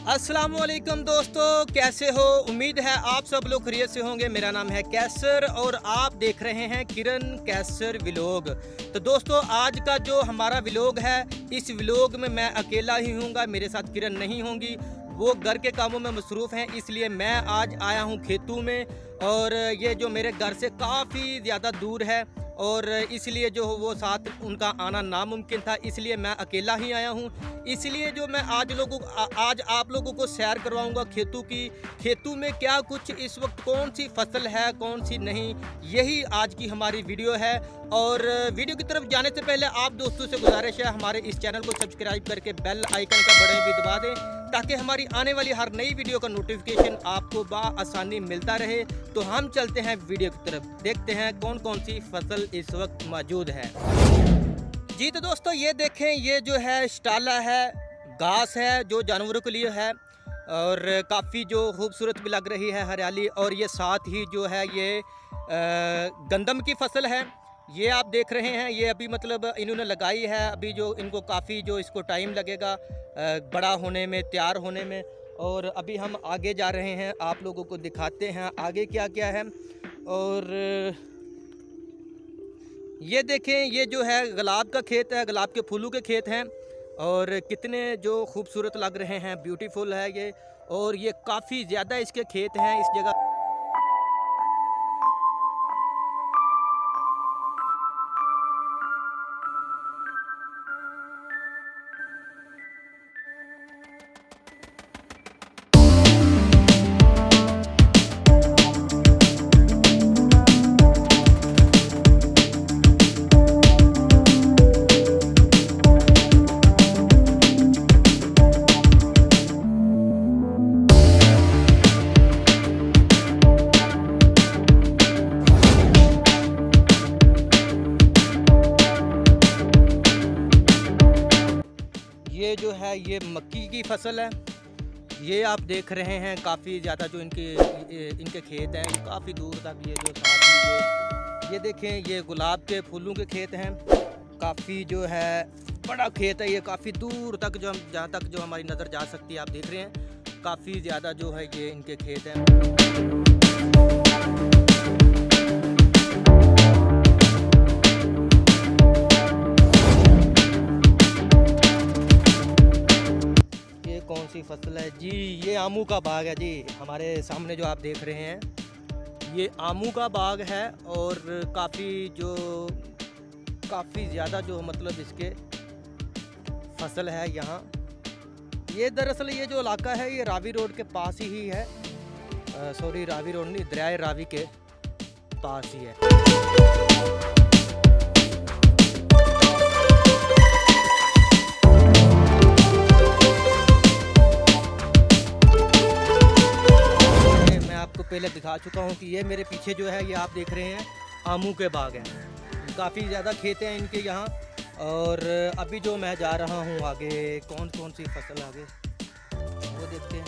अस्सलामुअलैकुम दोस्तों, कैसे हो? उम्मीद है आप सब लोग खैरियत से होंगे। मेरा नाम है कैसर और आप देख रहे हैं किरण कैसर व्लॉग। तो दोस्तों, आज का जो हमारा व्लॉग है, इस व्लॉग में मैं अकेला ही हूँगा, मेरे साथ किरण नहीं होंगी। वो घर के कामों में मसरूफ़ हैं, इसलिए मैं आज आया हूँ खेतों में। और ये जो मेरे घर से काफ़ी ज़्यादा दूर है और इसलिए जो वो साथ उनका आना नामुमकिन था, इसलिए मैं अकेला ही आया हूँ। इसलिए जो मैं आज आप लोगों को सैर करवाऊंगा खेतों की। खेतों में क्या कुछ इस वक्त, कौन सी फसल है, कौन सी नहीं, यही आज की हमारी वीडियो है। और वीडियो की तरफ जाने से पहले आप दोस्तों से गुजारिश है, हमारे इस चैनल को सब्सक्राइब करके बेल आइकन का बटन भी दबा दें, ताकि हमारी आने वाली हर नई वीडियो का नोटिफिकेशन आपको आसानी मिलता रहे। तो हम चलते हैं वीडियो की तरफ, देखते हैं कौन कौन सी फसल इस वक्त मौजूद है। जी तो दोस्तों, ये देखें, ये जो है स्टाला है, घास है जो जानवरों के लिए है और काफ़ी जो खूबसूरत भी लग रही है, हरियाली। और ये साथ ही जो है ये गंदम की फसल है, ये आप देख रहे हैं। ये अभी मतलब इन्होंने लगाई है, अभी जो इनको काफ़ी जो इसको टाइम लगेगा बड़ा होने में, तैयार होने में। और अभी हम आगे जा रहे हैं, आप लोगों को दिखाते हैं आगे क्या क्या है। और ये देखें, ये जो है गुलाब का खेत है, गुलाब के फूलों के खेत हैं और कितने जो खूबसूरत लग रहे हैं, ब्यूटीफुल है ये। और ये काफ़ी ज़्यादा इसके खेत हैं इस जगह। ये जो है ये मक्की की फसल है, ये आप देख रहे हैं। काफ़ी ज़्यादा जो इनके खेत हैं, ये काफ़ी दूर तक, ये जो साथ ये देखें, ये गुलाब के फूलों के खेत हैं। काफ़ी जो है बड़ा खेत है ये, काफ़ी दूर तक, जो हम जहाँ तक जो हमारी नज़र जा सकती है, आप देख रहे हैं। काफ़ी ज़्यादा जो है ये इनके खेत हैं। कौन सी फसल है जी? ये आमू का बाग है जी, हमारे सामने जो आप देख रहे हैं, ये आमू का बाग है। और काफ़ी ज़्यादा जो मतलब इसके फसल है यहाँ। ये दरअसल ये जो इलाका है, ये रावी रोड के पास ही है। सॉरी, रावी रोड नहीं, दरिया रावी के पास ही है। पहले दिखा चुका हूँ कि ये मेरे पीछे जो है, ये आप देख रहे हैं, आमू के बाग हैं। काफ़ी ज़्यादा खेत हैं इनके यहाँ। और अभी जो मैं जा रहा हूँ आगे, कौन कौन सी फसल आगे वो देखते हैं।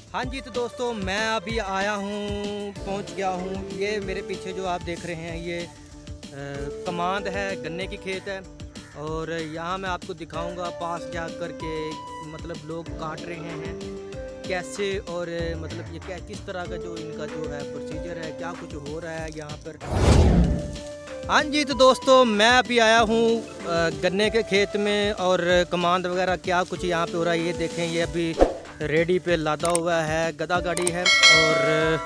हाँ जी, तो दोस्तों, मैं अभी आया हूँ, पहुँच गया हूँ। ये मेरे पीछे जो आप देख रहे हैं, ये कमांद है, गन्ने की खेत है। और यहाँ मैं आपको दिखाऊंगा पास जा कर के, मतलब लोग काट रहे हैं कैसे, और मतलब ये किस तरह का जो इनका जो है प्रोसीजर है, क्या कुछ हो रहा है यहाँ पर। हाँ जी, तो दोस्तों, मैं अभी आया हूँ गन्ने के खेत में और कमांद वगैरह क्या कुछ यहाँ पे हो रहा है, ये देखें। ये अभी रेडी पे लादा हुआ है, गदा गाड़ी है। और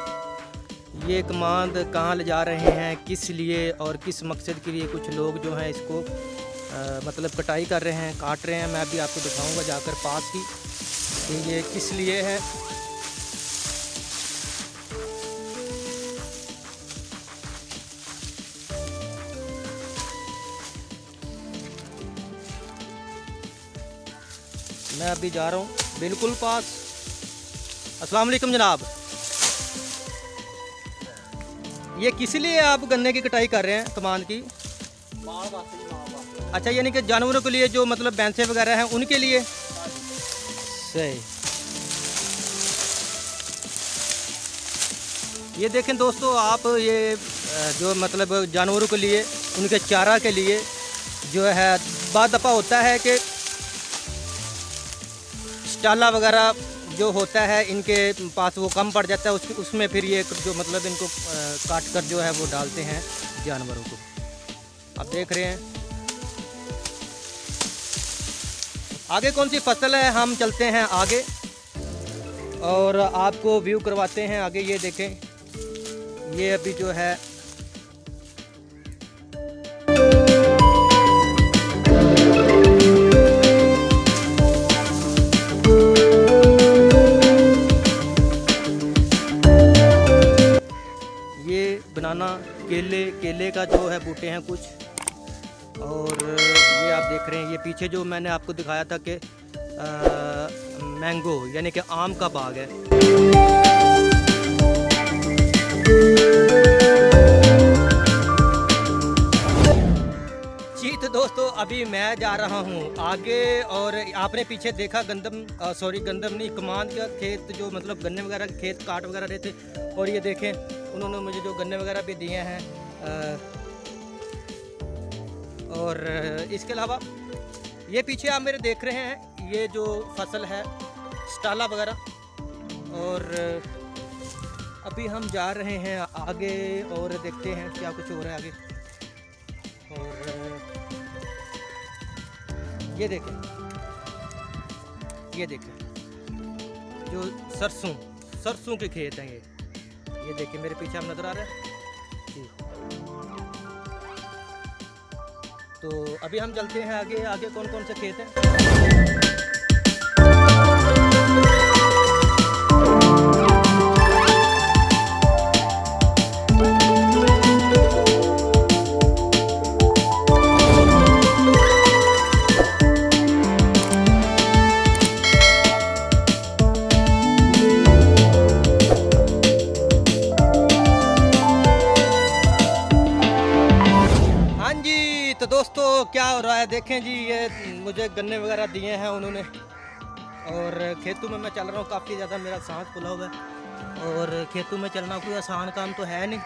ये कमांद कहाँ ले जा रहे हैं, किस लिए और किस मकसद के लिए, कुछ लोग जो हैं इसको मतलब कटाई कर रहे हैं, काट रहे हैं। मैं अभी आपको दिखाऊंगा जाकर पास ही कि ये किस लिए है। मैं अभी जा रहा हूँ बिल्कुल पास। अस्सलाम वालेकुम जनाब, ये किस लिए आप गन्ने की कटाई कर रहे हैं, कमान की? अच्छा, यानी कि जानवरों के लिए जो मतलब भैंसे वगैरह हैं उनके लिए। सही। ये देखें दोस्तों आप, ये जो मतलब जानवरों के लिए, उनके चारा के लिए जो है बाद दफ़ा होता है कि स्टाला वगैरह जो होता है इनके पास वो कम पड़ जाता है, उसमें फिर ये जो मतलब इनको काट कर जो है वो डालते हैं जानवरों को। आप देख रहे हैं आगे कौन सी फसल है, हम चलते हैं आगे और आपको व्यू करवाते हैं आगे। ये देखें, ये अभी जो है बनाना, केले का जो है बूटे हैं कुछ, और ये आप देख रहे हैं, ये पीछे जो मैंने आपको दिखाया था कि मैंगो यानी कि आम का बाग है। जी तो दोस्तों अभी मैं जा रहा हूँ आगे, और आपने पीछे देखा गंदम नहीं, कमान का खेत, जो मतलब गन्ने वगैरह के खेत काट वगैरह रहे थे, और ये देखें उन्होंने मुझे जो गन्ने वगैरह भी दिए हैं। और इसके अलावा ये पीछे आप मेरे देख रहे हैं, ये जो फसल है स्टाला वगैरह, और अभी हम जा रहे हैं आगे और देखते हैं क्या कुछ हो रहा है आगे। और ये देखें जो सरसों के खेत हैं, ये देखिए मेरे पीछे आप नजर आ रहा है जी। तो अभी हम चलते हैं आगे कौन कौन से खेत हैं। तो दोस्तों क्या हो रहा है देखें जी, ये मुझे गन्ने वगैरह दिए हैं उन्होंने, और खेतों में मैं चल रहा हूँ, काफ़ी ज़्यादा मेरा सांस फुला हुआ है, और खेतों में चलना कोई आसान काम तो है नहीं।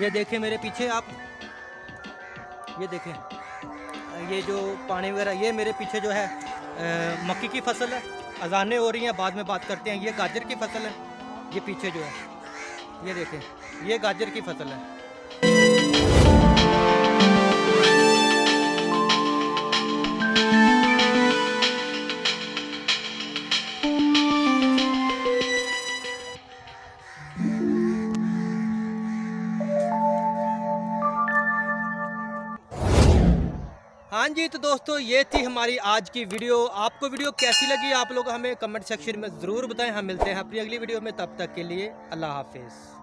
ये देखें मेरे पीछे आप, ये देखें ये जो पानी वगैरह, ये मेरे पीछे जो है मक्की की फसल है। अजानें हो रही हैं, बाद में बात करते हैं। ये गाजर की फसल है, ये पीछे जो है, ये देखें ये गाजर की फसल है। हाँ जी तो दोस्तों ये थी हमारी आज की वीडियो। आपको वीडियो कैसी लगी आप लोग हमें कमेंट सेक्शन में ज़रूर बताएं। हम मिलते हैं अपनी अगली वीडियो में, तब तक के लिए अल्लाह हाफिज़।